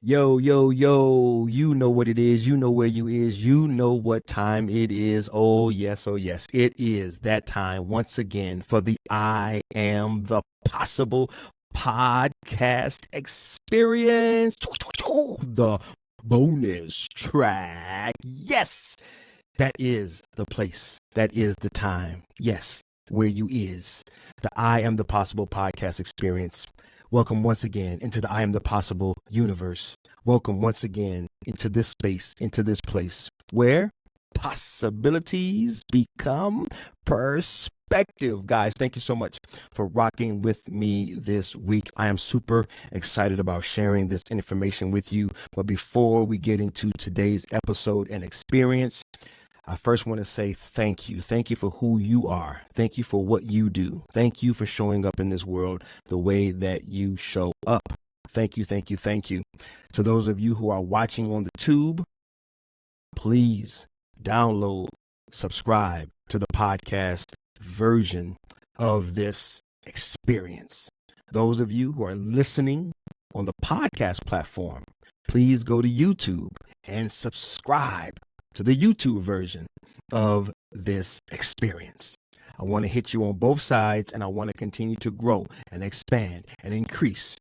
Yo, yo, yo, you know what it is. You know where you is. You know what time it is. Oh, yes. Oh, yes. It is that time once again for the I Am the Possible podcast experience. The bonus track. Yes, that is the place. That is the time. Yes, where you is. The I Am the Possible podcast experience. Welcome once again into the I Am the Possible universe. Welcome once again into this space, into this place where possibilities become perspective. Guys, thank you so much for rocking with me this week. I am super excited about sharing this information with you. But before we get into today's episode and experience, I first want to say thank you. Thank you for who you are. Thank you for what you do. Thank you for showing up in this world the way that you show up. Thank you, thank you, thank you. To those of you who are watching on the tube, please download, subscribe to the podcast version of this experience. Those of you who are listening on the podcast platform, please go to YouTube and subscribe to the YouTube version of this experience. I want to hit you on both sides, and I want to continue to grow and expand and increase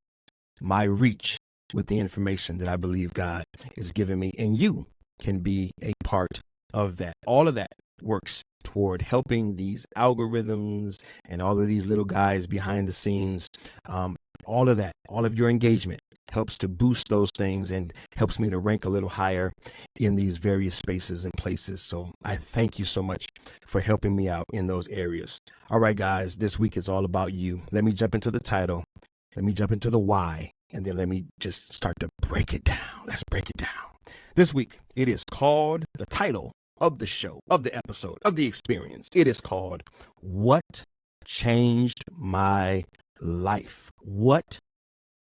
my reach with the information that I believe God is giving me, and you can be a part of that. All of that works toward helping these algorithms and all of these little guys behind the scenes. All of that, all of your engagement helps to boost those things and helps me to rank a little higher in these various spaces and places. So I thank you so much for helping me out in those areas. All right, guys, this week is all about you. Let me jump into the title. Let me jump into the why, and then let me just start to break it down. Let's break it down. This week, it is called, the title of the show, of the episode, of the experience. It is called, What Changed My Life? What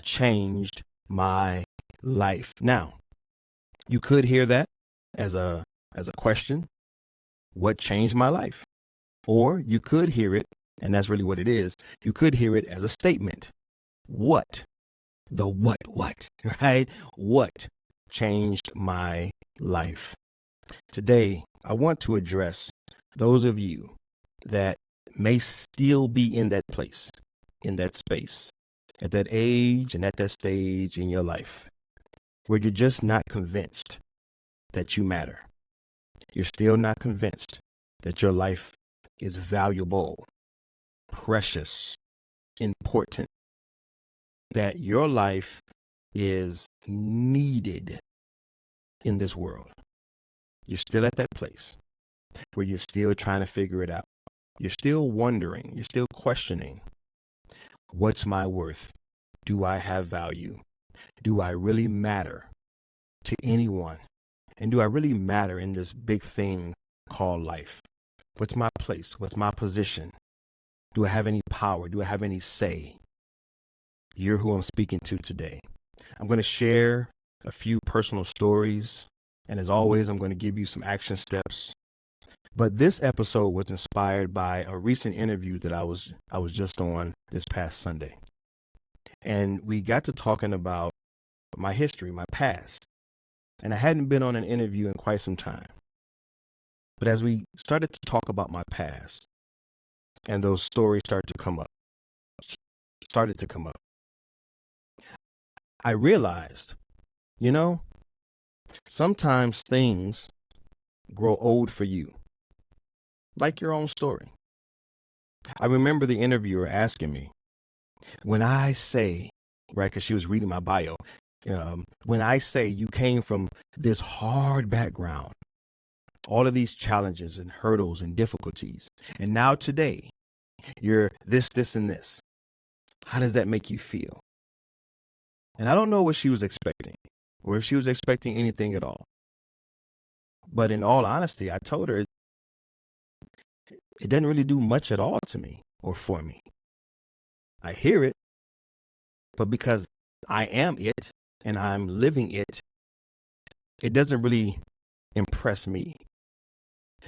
changed my life? Now, you could hear that as a question. What changed my life? Or you could hear it, and that's really what it is. You could hear it as a statement. What? The what, right? What changed my life? Today, I want to address those of you that may still be in that place, in that space, at that age and at that stage in your life where you're just not convinced that you matter. You're still not convinced that your life is valuable, precious, important, that your life is needed in this world. You're still at that place where you're still trying to figure it out. You're still wondering, you're still questioning, what's my worth? Do I have value? Do I really matter to anyone? And do I really matter in this big thing called life? What's my place? What's my position? Do I have any power? Do I have any say? You're who I'm speaking to today. I'm going to share a few personal stories. And as always, I'm going to give you some action steps. But this episode was inspired by a recent interview that I was just on this past Sunday. And we got to talking about my history, my past. And I hadn't been on an interview in quite some time. But as we started to talk about my past, and those stories started to come up, I realized, sometimes things grow old for you, like your own story. I remember the interviewer asking me, when I say, right, because she was reading my bio, when I say you came from this hard background, all of these challenges and hurdles and difficulties, and now today you're this, and this, how does that make you feel? And I don't know what she was expecting, or if she was expecting anything at all. But in all honesty, I told her it doesn't really do much at all to me or for me. I hear it, but because I am it and I'm living it, it doesn't really impress me.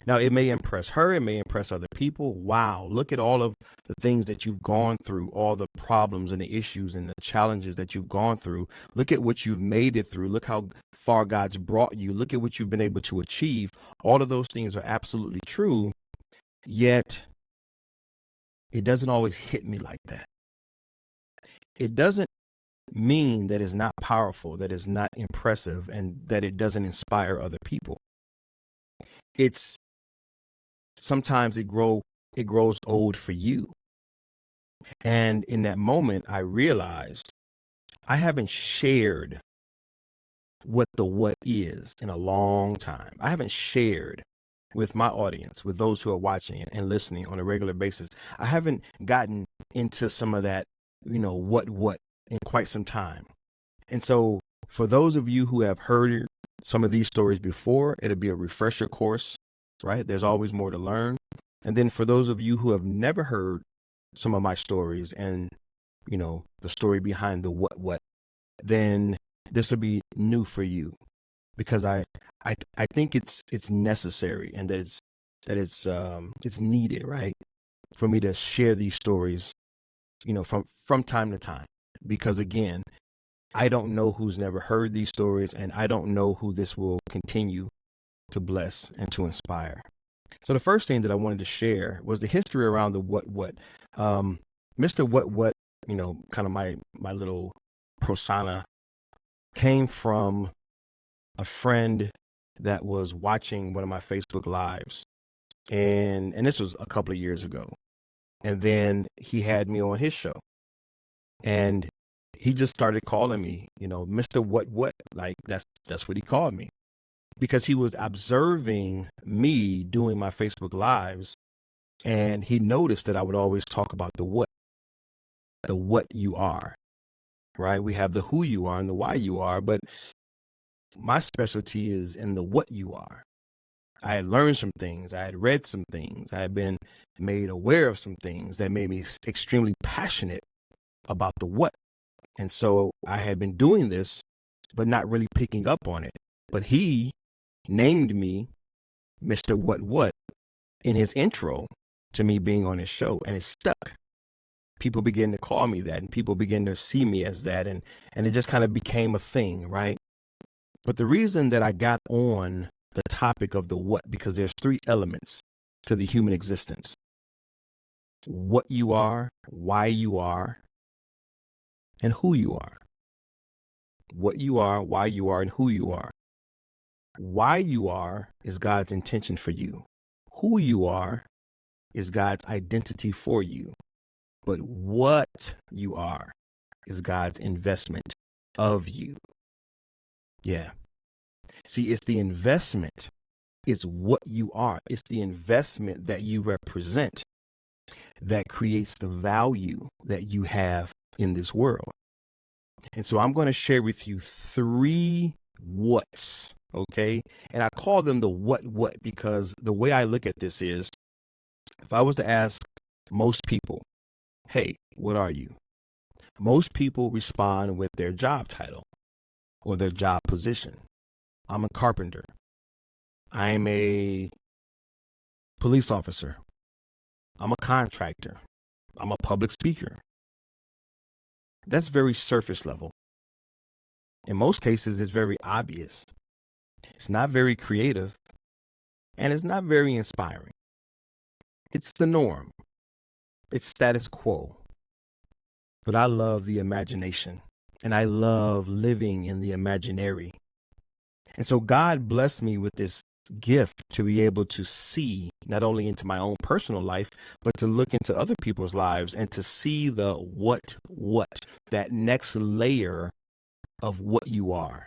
Now, it may impress her, it may impress other people. Wow, look at all of the things that you've gone through, all the problems and the issues and the challenges that you've gone through. Look at what you've made it through. Look how far God's brought you. Look at what you've been able to achieve. All of those things are absolutely true, yet it doesn't always hit me like that. It doesn't mean that it's not powerful, that it's not impressive, and that it doesn't inspire other people. It's sometimes it grows old for you. And in that moment, I realized I haven't shared what the what is in a long time. I haven't shared with my audience, with those who are watching and listening on a regular basis. I haven't gotten into some of that, what in quite some time. And so for those of you who have heard some of these stories before, it'll be a refresher course, right? There's always more to learn. And then for those of you who have never heard some of my stories and, the story behind the what, then this will be new for you, because I think it's necessary, and that it's needed, right? For me to share these stories, from time to time, because again, I don't know who's never heard these stories, and I don't know who this will continue to bless and to inspire. So the first thing that I wanted to share was the history around the what. Mr. What, kind of my little persona came from a friend that was watching one of my Facebook lives. And this was a couple of years ago. And then he had me on his show. And he just started calling me, Mr. What, like that's what he called me, because he was observing me doing my Facebook lives. And he noticed that I would always talk about the what you are, right? We have the who you are and the why you are, but my specialty is in the what you are. I had learned some things. I had read some things. I had been made aware of some things that made me extremely passionate about the what. And so I had been doing this, but not really picking up on it. But he named me Mr. What in his intro to me being on his show, and it stuck. People began to call me that, and people began to see me as that, and it just kind of became a thing, right? But the reason that I got on the topic of the what, because there's three elements to the human existence: what you are, why you are, and who you are. What you are, why you are, and who you are. Why you are is God's intention for you. Who you are is God's identity for you. But what you are is God's investment of you. Yeah. See, it's the investment. It's what you are. It's the investment that you represent that creates the value that you have in this world. And so I'm going to share with you three whats, okay? And I call them the what because the way I look at this is, if I was to ask most people, hey, what are you? Most people respond with their job title or their job position. I'm a carpenter. I'm a police officer. I'm a contractor. I'm a public speaker. That's very surface level. In most cases, it's very obvious. It's not very creative, and it's not very inspiring. It's the norm. It's status quo. But I love the imagination, and I love living in the imaginary. And so God blessed me with this gift to be able to see not only into my own personal life, but to look into other people's lives and to see the what, that next layer of what you are.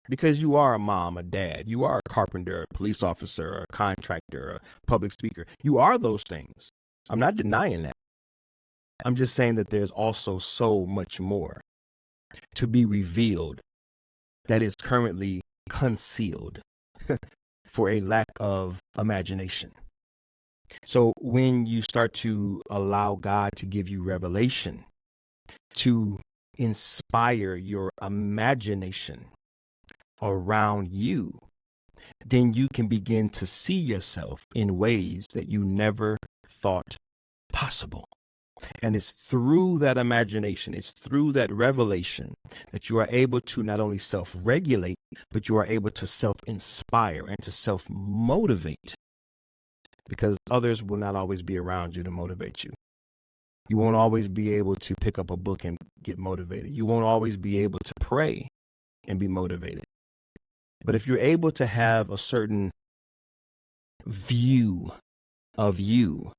Because you are a mom, a dad, you are a carpenter, a police officer, a contractor, a public speaker. You are those things. I'm not denying that. I'm just saying that there's also so much more to be revealed that is currently concealed for a lack of imagination. So when you start to allow God to give you revelation, to inspire your imagination around you, then you can begin to see yourself in ways that you never thought possible. And it's through that imagination, it's through that revelation that you are able to not only self-regulate, but you are able to self-inspire and to self-motivate, because others will not always be around you to motivate you. You won't always be able to pick up a book and get motivated. You won't always be able to pray and be motivated. But if you're able to have a certain view of you,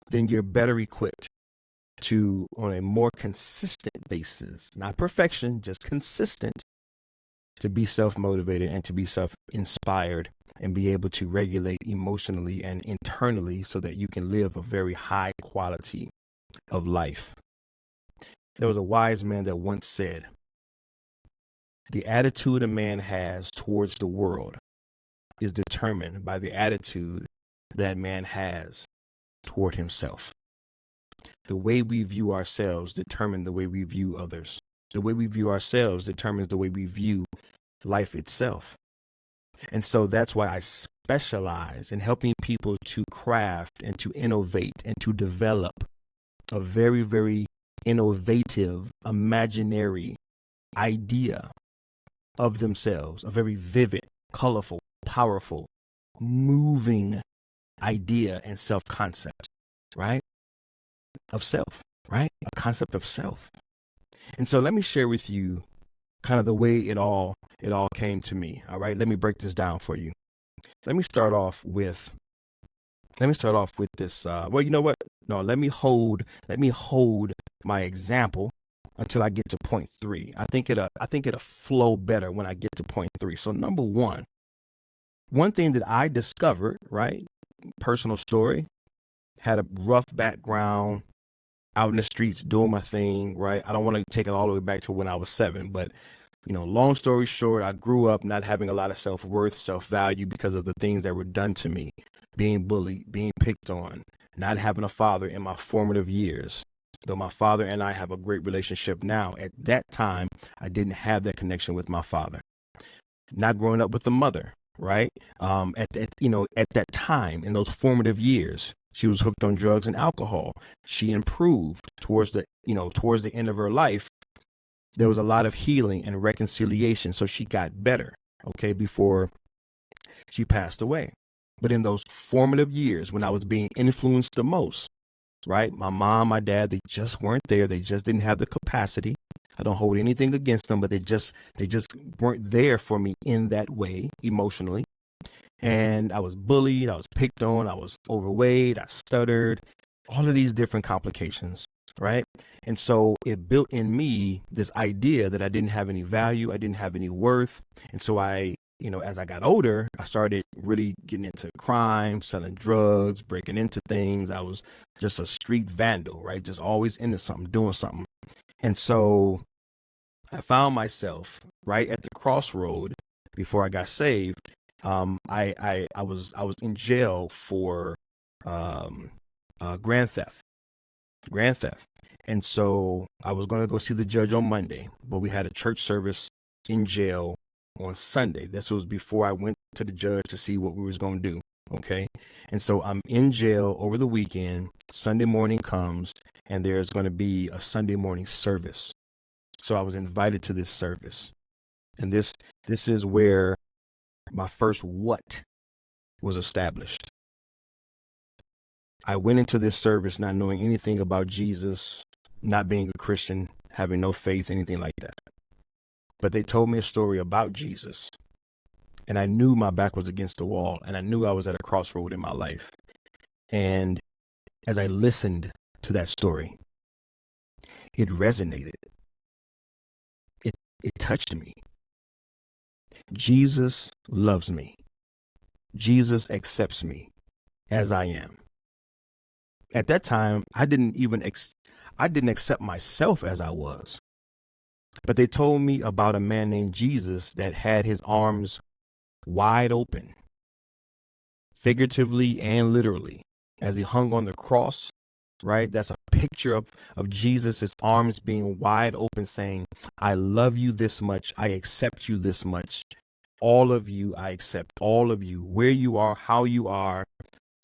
then you're better equipped to, on a more consistent basis, not perfection, just consistent, to be self-motivated and to be self-inspired and be able to regulate emotionally and internally so that you can live a very high quality of life. There was a wise man that once said, the attitude a man has towards the world is determined by the attitude that man has toward himself. The way we view ourselves determines the way we view others. The way we view ourselves determines the way we view life itself. And so that's why I specialize in helping people to craft and to innovate and to develop a very, very innovative, imaginary idea of themselves, a very vivid, colorful, powerful, moving idea and self-concept, right? Of self, right? A concept of self. And so let me share with you kind of the way it all came to me. All right. Let me break this down for you. Let me start off with this. Well, you know what? No, let me hold my example until I get to point 3. I think it'll flow better when I get to point 3. So number one thing that I discovered, right? Personal story, had a rough background, out in the streets doing my thing, right? I don't want to take it all the way back to when I was 7, but long story short, I grew up not having a lot of self-worth, self-value because of the things that were done to me, being bullied, being picked on, not having a father in my formative years. Though my father and I have a great relationship now, at that time, I didn't have that connection with my father. Not growing up with a mother, right? At that time, in those formative years, she was hooked on drugs and alcohol. She improved towards the end of her life. There was a lot of healing and reconciliation. So she got better, okay, before she passed away. But in those formative years when I was being influenced the most, right? My mom, my dad, they just weren't there. They just didn't have the capacity. I don't hold anything against them, but they just weren't there for me in that way emotionally. And I was bullied, I was picked on, I was overweight, I stuttered, all of these different complications, right? And so it built in me this idea that I didn't have any value, I didn't have any worth. And so as I got older, I started really getting into crime, selling drugs, breaking into things. I was just a street vandal, right? Just always into something, doing something. And so I found myself right at the crossroad before I got saved. I was in jail for grand theft. And so I was going to go see the judge on Monday, but we had a church service in jail on Sunday. This was before I went to the judge to see what we was going to do. Okay. And so I'm in jail over the weekend. Sunday morning comes and there's going to be a Sunday morning service. So I was invited to this service. And this is where my first what was established. I went into this service not knowing anything about Jesus, not being a Christian, having no faith, anything like that. But they told me a story about Jesus. And I knew my back was against the wall. And I knew I was at a crossroad in my life. And as I listened to that story, it resonated. It touched me. Jesus loves me. Jesus accepts me as I am. At that time, I didn't accept myself as I was. But they told me about a man named Jesus that had his arms wide open, figuratively and literally, as he hung on the cross, right? That's a picture of Jesus' arms being wide open saying, I love you this much. I accept you this much. all of you. I accept all of you, where you are, how you are.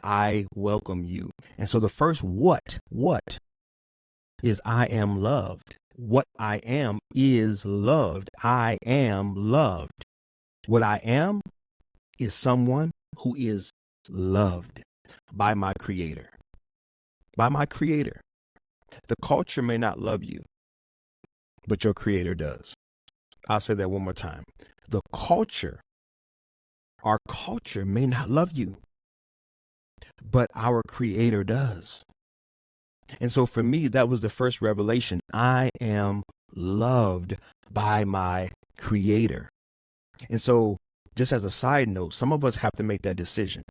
I welcome you. And so the first what is I am loved. What I am is loved. I am loved. What I am is someone who is loved by my creator. By my creator. The culture may not love you, but your creator does. I'll say that one more time. The culture, our culture may not love you, but our creator does. And so for me, that was the first revelation. I am loved by my creator. And so just as a side note, some of us have to make that decision.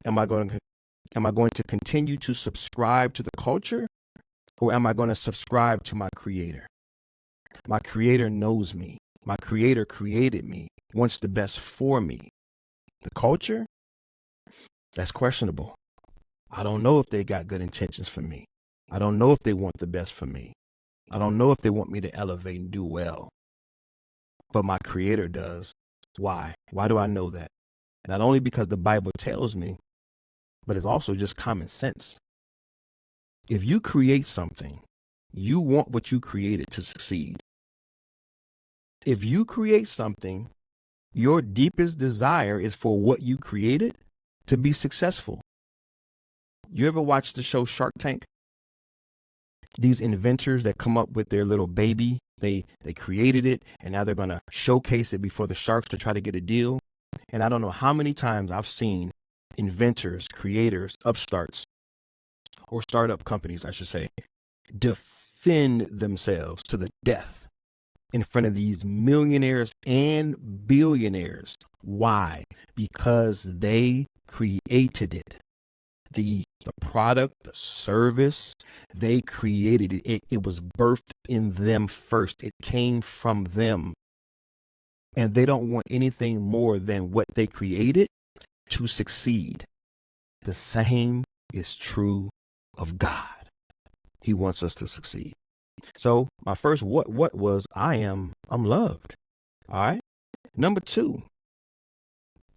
Am I going to continue to subscribe to the culture, or am I going to subscribe to my creator? My creator knows me. My creator created me, wants the best for me. The culture, that's questionable. I don't know if they got good intentions for me. I don't know if they want the best for me. I don't know if they want me to elevate and do well. But my creator does. Why? Why do I know that? Not only because the Bible tells me, but it's also just common sense. If you create something, you want what you created to succeed. If you create something, your deepest desire is for what you created to be successful. You ever watch the show Shark Tank? These inventors that come up with their little baby, they created it, and now they're going to showcase it before the sharks to try to get a deal. And I don't know how many times I've seen inventors, creators, upstarts, or startup companies, I should say, defend themselves to the death in front of these millionaires and billionaires. Why? Because they created it. The product, the service, they created it. It was birthed in them first. It came from them. And they don't want anything more than what they created to succeed. The same is true of God. He wants us to succeed. So my first what was I'm loved. All right. Number 2,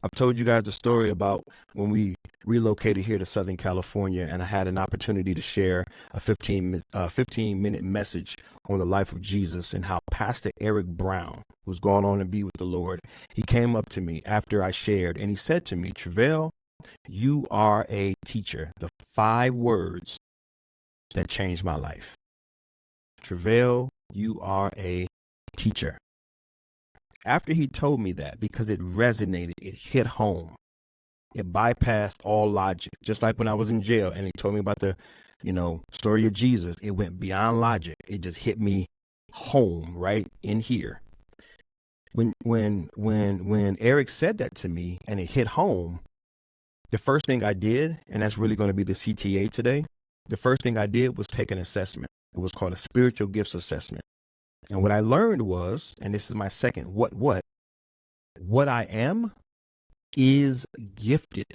I've told you guys the story about when we relocated here to Southern California, and I had an opportunity to share a 15-minute message on the life of Jesus, and how Pastor Eric Brown, who's gone on to be with the Lord, he came up to me after I shared, and he said to me, Treveal, you are a teacher. The 5 words that changed my life. Treveal, you are a teacher. After he told me that, because it resonated, it hit home, it bypassed all logic. Just like when I was in jail and he told me about the, story of Jesus, it went beyond logic. It just hit me home right in here. When Eric said that to me and it hit home, the first thing I did, and that's really going to be the CTA today, the first thing I did was take an assessment. It was called a spiritual gifts assessment. And what I learned was, and this is my second, what I am is gifted.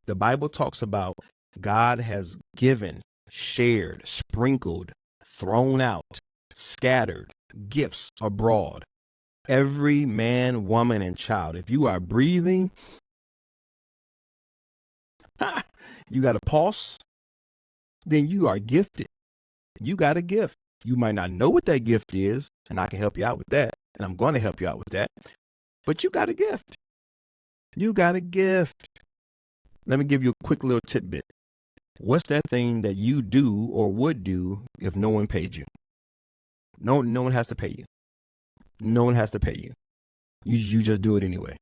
The Bible talks about God has given, shared, sprinkled, thrown out, scattered gifts abroad. Every man, woman, and child. If you are breathing, you got a pulse, then you are gifted. You got a gift. You might not know what that gift is, and I can help you out with that, and I'm going to help you out with that, but you got a gift. You got a gift. Let me give you a quick little tidbit. What's that thing that you do or would do if no one paid you? No one has to pay you. No one has to pay you. You just do it anyway.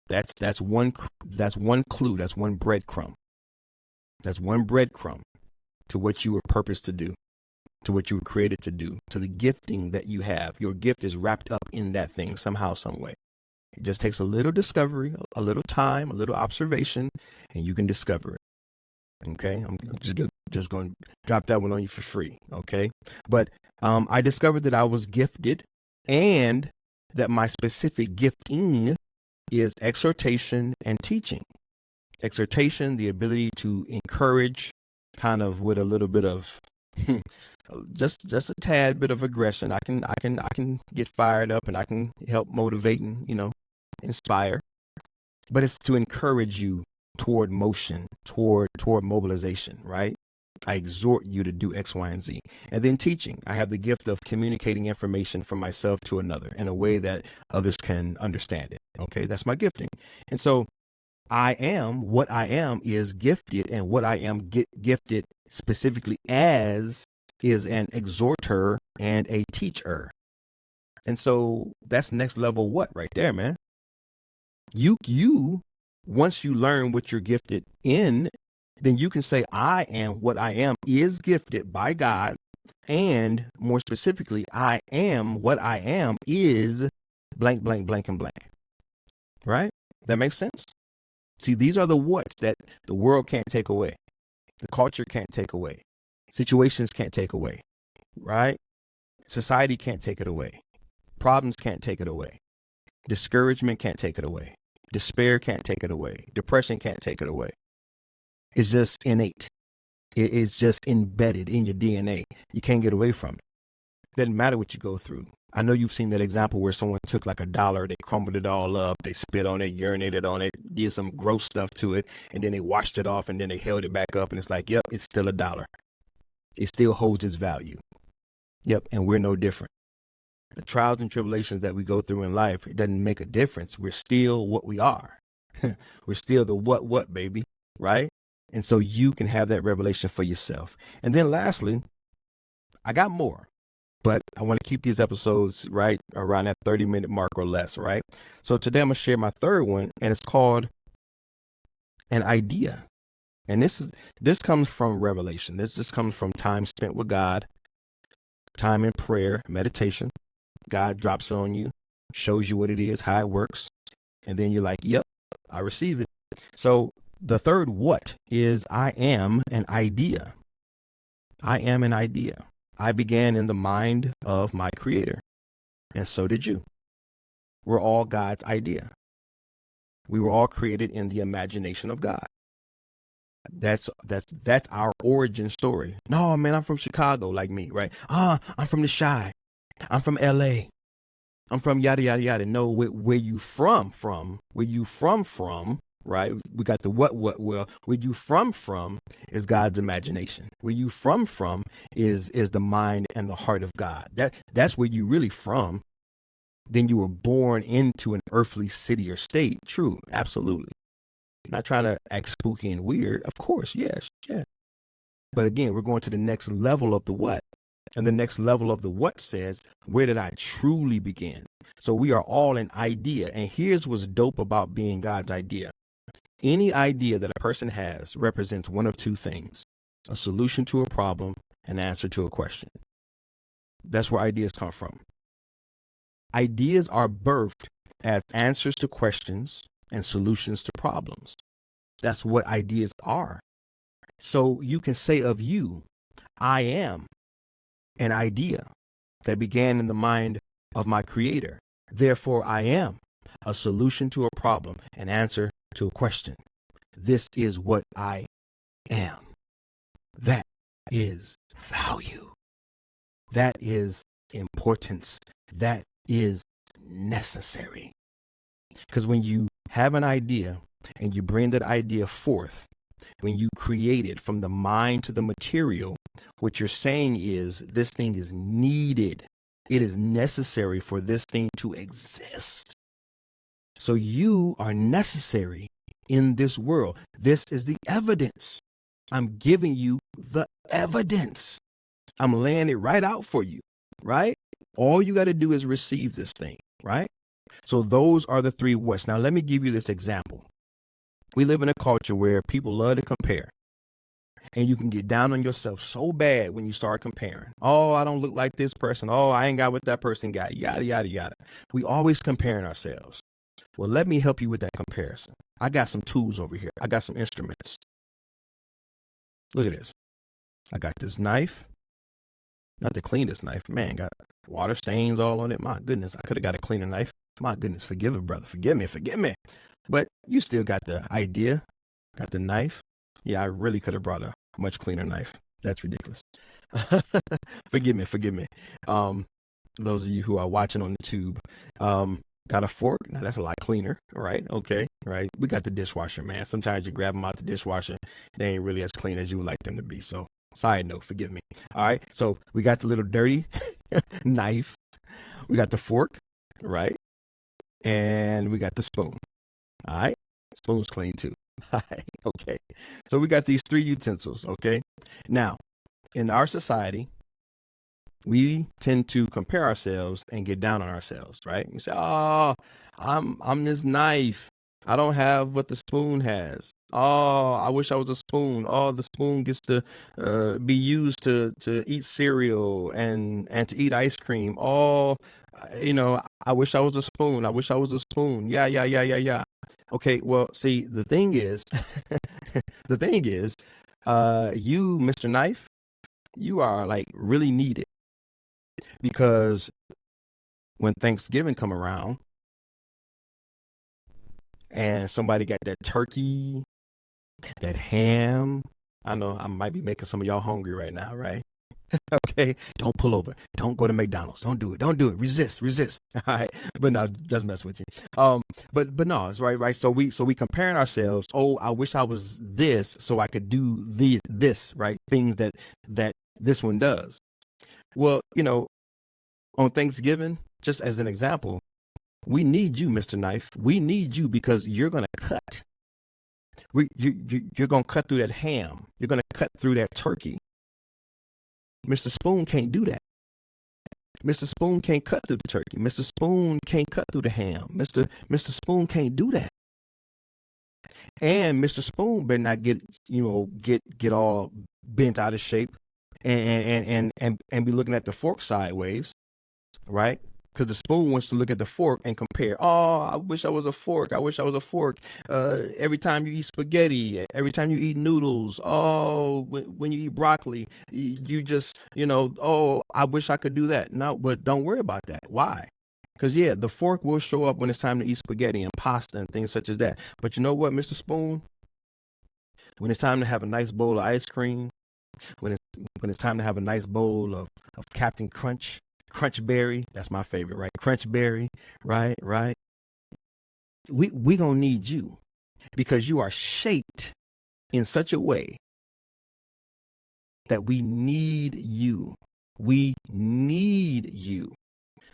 That's one clue. That's one breadcrumb. That's one breadcrumb to what you were purposed to do, to what you were created to do, to the gifting that you have. Your gift is wrapped up in that thing somehow, some way. It just takes a little discovery, a little time, a little observation, and you can discover it. Okay, I'm just going to drop that one on you for free. Okay, but I discovered that I was gifted, and that my specific gifting is exhortation and teaching. Exhortation, the ability to encourage, kind of with a little bit of just a tad bit of aggression. I can get fired up, and I can help motivate and inspire, but it's to encourage you toward motion, toward mobilization, right? I exhort you to do X, Y, and Z. And then teaching. I have the gift of communicating information from myself to another in a way that others can understand it. Okay, that's my gifting. And so what I am is gifted, and what I am gifted specifically as is an exhorter and a teacher. And so that's next level what right there, man. You once you learn what you're gifted in, then you can say, I am what I am is gifted by God. And more specifically, I am what I am is blank, blank, blank, and blank. Right? That makes sense? See, these are the whats that the world can't take away. The culture can't take away. Situations can't take away. Right? Society can't take it away. Problems can't take it away. Discouragement can't take it away. Despair can't take it away. Depression can't take it away. It's just innate. It's just embedded in your DNA. You can't get away from it. Doesn't matter what you go through. I know you've seen that example where someone took like $1, they crumbled it all up, they spit on it, urinated on it, did some gross stuff to it, and then they washed it off and then they held it back up and it's like, yep, it's still $1. It still holds its value. Yep, and we're no different. The trials and tribulations that we go through in life, it doesn't make a difference. We're still what we are. We're still the what, baby, right? And so you can have that revelation for yourself. And then lastly, I got more, but I want to keep these episodes right around that 30-minute mark or less, right? So today I'm going to share my third one, and it's called an idea. And this comes from revelation. This just comes from time spent with God, time in prayer, meditation. God drops it on you, shows you what it is, how it works. And then you're like, yep, I receive it. So the third what is I am an idea. I am an idea. I began in the mind of my creator. And so did you. We're all God's idea. We were all created in the imagination of God. That's our origin story. No, man, I'm from Chicago, like me, right? I'm from the Chi. I'm from LA. I'm from yada, yada, yada. No, where you from, right? We got the what, well, where you from is God's imagination. Where you from is the mind and the heart of God. That's where you really from. Then you were born into an earthly city or state. True, absolutely. Not trying to act spooky and weird. Of course, yes, yeah. But again, we're going to the next level of the what. And the next level of the what says, where did I truly begin? So we are all an idea. And here's what's dope about being God's idea. Any idea that a person has represents one of two things: a solution to a problem, an answer to a question. That's where ideas come from. Ideas are birthed as answers to questions and solutions to problems. That's what ideas are. So you can say of you, I am an idea that began in the mind of my creator. Therefore, I am a solution to a problem, an answer to a question. This is what I am. That is value. That is importance. That is necessary. Because when you have an idea and you bring that idea forth, when you create it from the mind to the material, what you're saying is this thing is needed. It is necessary for this thing to exist. So you are necessary in this world. This is the evidence. I'm giving you the evidence. I'm laying it right out for you, right? All you got to do is receive this thing, right? So those are the three what's. Now, let me give you this example. We live in a culture where people love to compare. And you can get down on yourself so bad when you start comparing. Oh, I don't look like this person. Oh, I ain't got what that person got. Yada, yada, yada. We always comparing ourselves. Well, let me help you with that comparison. I got some tools over here. I got some instruments. Look at this. I got this knife. Not the cleanest knife. Man, got water stains all on it. My goodness, I could have got a cleaner knife. My goodness, forgive it, brother. Forgive me. But you still got the idea. Got the knife. Yeah, I really could have brought a much cleaner knife. That's ridiculous. Forgive me. Those of you who are watching on the tube. Got a fork? Now that's a lot cleaner, right? Okay, right. We got the dishwasher, man. Sometimes you grab them out the dishwasher, they ain't really as clean as you would like them to be. So, side note, forgive me. All right, so we got the little dirty knife. We got the fork, right? And we got the spoon. All right, spoon's clean too. All right, okay. So we got these 3 utensils. Okay, now in our society, we tend to compare ourselves and get down on ourselves, right? We say, "Oh, I'm this knife. I don't have what the spoon has. Oh, I wish I was a spoon. Oh, the spoon gets to be used to eat cereal and to eat ice cream. Oh, I wish I was a spoon. I wish I was a spoon. Yeah, yeah, yeah, yeah, yeah." Okay, well, see, the thing is, you, Mr. Knife, you are like really needed. Because when Thanksgiving come around and somebody got that turkey, that ham, I know I might be making some of y'all hungry right now, right? Okay, don't pull over. Don't go to McDonald's. Don't do it. Don't do it. Resist. All right, but no, just mess with you. But no, it's right. So we comparing ourselves. Oh, I wish I was this so I could do this right things that this one does. Well, on Thanksgiving, just as an example, we need you, Mr. Knife. We need you because you're going to cut. You're going to cut through that ham. You're going to cut through that turkey. Mr. Spoon can't do that. Mr. Spoon can't cut through the turkey. Mr. Spoon can't cut through the ham. Mr. Spoon can't do that. And Mr. Spoon better not get all bent out of shape and be looking at the fork sideways. Right? Because the spoon wants to look at the fork and compare. Oh, I wish I was a fork. I wish I was a fork. Every time you eat spaghetti, every time you eat noodles, oh, when you eat broccoli, you just, oh, I wish I could do that. No, but don't worry about that. Why? Because, yeah, the fork will show up when it's time to eat spaghetti and pasta and things such as that. But you know what, Mr. Spoon? When it's time to have a nice bowl of ice cream, when it's time to have a nice bowl of Captain Crunchberry, that's my favorite, right? Crunchberry, right? We gonna need you because you are shaped in such a way that we need you. We need you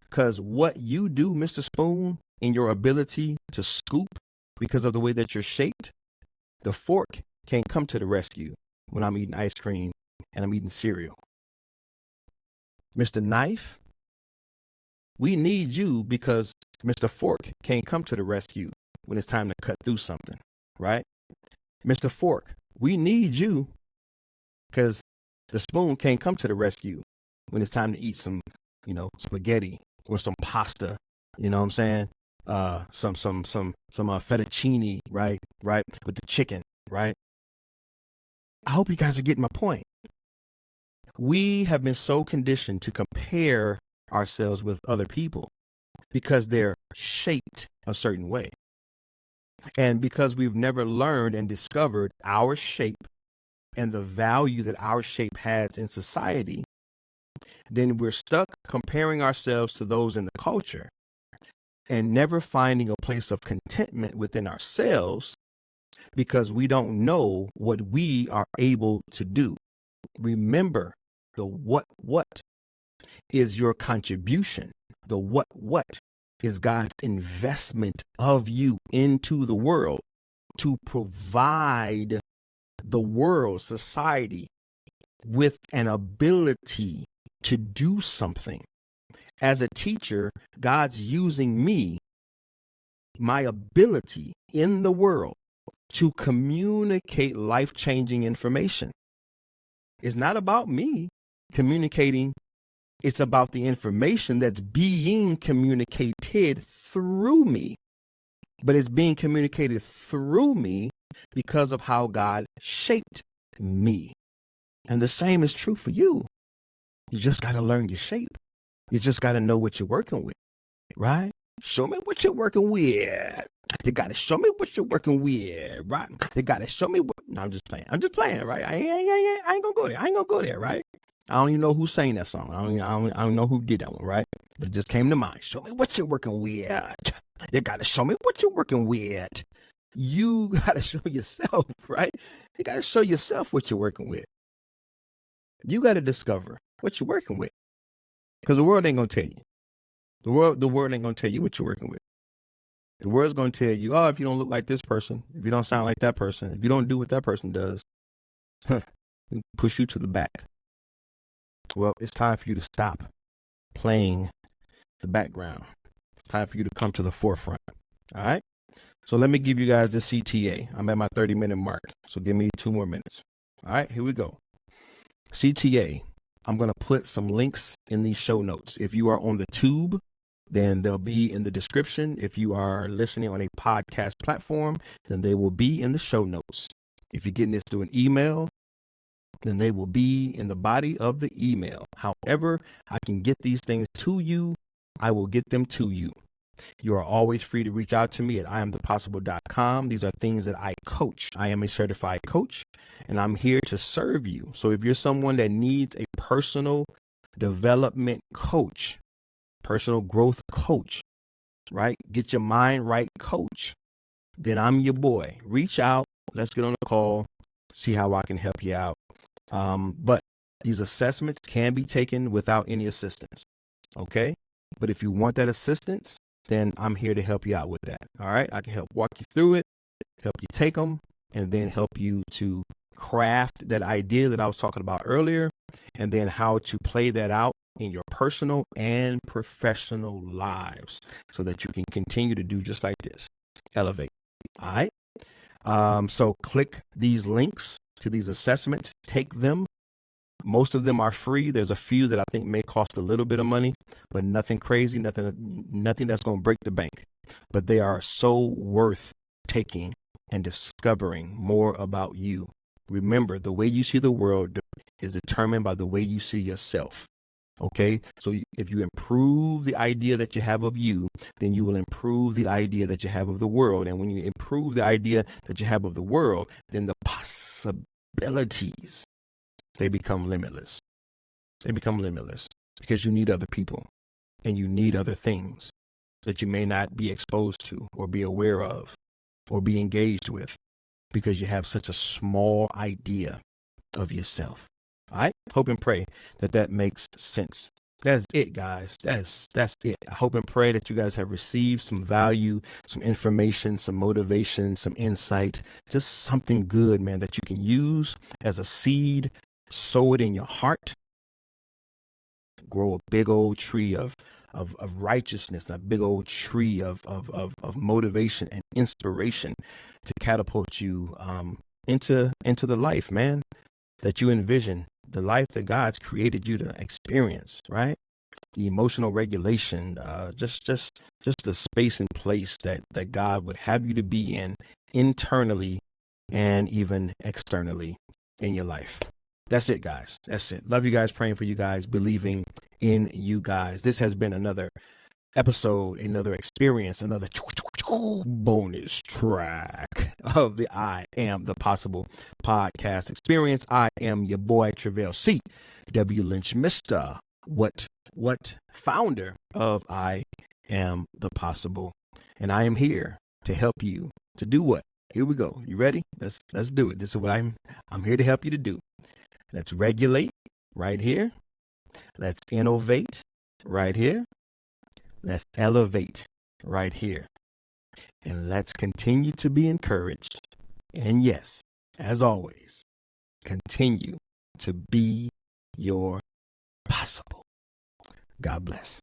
because what you do, Mr. Spoon, in your ability to scoop because of the way that you're shaped, the fork can't come to the rescue when I'm eating ice cream and I'm eating cereal. Mr. Knife, we need you because Mr. Fork can't come to the rescue when it's time to cut through something, right? Mr. Fork, we need you because the spoon can't come to the rescue when it's time to eat some, spaghetti or some pasta, you know what I'm saying? Some fettuccine, right? With the chicken, right? I hope you guys are getting my point. We have been so conditioned to compare ourselves with other people because they're shaped a certain way. And because we've never learned and discovered our shape and the value that our shape has in society, then we're stuck comparing ourselves to those in the culture and never finding a place of contentment within ourselves because we don't know what we are able to do. Remember, the what is your contribution. The what is God's investment of you into the world to provide the world, society, with an ability to do something. As a teacher, God's using me, my ability in the world, to communicate life-changing information. It's not about me communicating. It's about the information that's being communicated through me. But it's being communicated through me because of how God shaped me. And the same is true for you. You just got to learn your shape. You just got to know what you're working with, right? Show me what you're working with. You got to show me what you're working with, right? You got to show me what. No, I'm just playing, right? I ain't gonna go there. I ain't gonna go there, right? I don't even know who sang that song. I don't know who did that one, right? But it just came to mind. Show me what you're working with. You got to show me what you're working with. You got to show yourself, right? You got to show yourself what you're working with. You got to discover what you're working with, because the world ain't going to tell you. The world ain't going to tell you what you're working with. The world's going to tell you, oh, if you don't look like this person, if you don't sound like that person, if you don't do what that person does, push you to the back. Well, it's time for you to stop playing the background. It's time for you to come to the forefront. All right. So let me give you guys the CTA. I'm at my 30-minute mark. So give me 2 more minutes. All right, here we go. CTA. I'm going to put some links in these show notes. If you are on the tube, then they'll be in the description. If you are listening on a podcast platform, then they will be in the show notes. If you're getting this through an email, then they will be in the body of the email. However, I can get these things to you, I will get them to you. You are always free to reach out to me at iAMthepossible.com. These are things that I coach. I am a certified coach, and I'm here to serve you. So if you're someone that needs a personal development coach, personal growth coach, right? Get your mind right coach, then I'm your boy. Reach out. Let's get on a call, see how I can help you out. But these assessments can be taken without any assistance. Okay. But if you want that assistance, then I'm here to help you out with that. All right. I can help walk you through it, help you take them, and then help you to craft that idea that I was talking about earlier, and then how to play that out in your personal and professional lives so that you can continue to do just like this. Elevate. All right. So click these links to these assessments, take them. Most of them are free. There's a few that I think may cost a little bit of money, but nothing crazy, nothing that's going to break the bank. But they are so worth taking and discovering more about you. Remember, the way you see the world is determined by the way you see yourself. Okay, so if you improve the idea that you have of you, then you will improve the idea that you have of the world. And when you improve the idea that you have of the world, then the possibilities, they become limitless. They become limitless because you need other people and you need other things that you may not be exposed to or be aware of or be engaged with because you have such a small idea of yourself. All right. Hope and pray that that makes sense. That's it, guys. That's it. I hope and pray that you guys have received some value, some information, some motivation, some insight, just something good, man, that you can use as a seed, sow it in your heart, grow a big old tree of righteousness, a big old tree of motivation and inspiration to catapult you into the life, man, that you envision, the life that God's created you to experience, right? The emotional regulation, just the space and place that God would have you to be in internally and even externally in your life. That's it, guys. That's it. Love you guys, praying for you guys, believing in you guys. This has been another episode, another experience, another bonus track of the I Am the Possible podcast experience. I am your boy, Treveal C.W. Lynch, Mr. What founder of I Am the Possible. And I am here to help you to do what? Here we go. You ready? Let's do it. This is what I'm here to help you to do. Let's regulate right here. Let's innovate right here. Let's elevate right here. And let's continue to be encouraged. And yes, as always, continue to be your possible. God bless.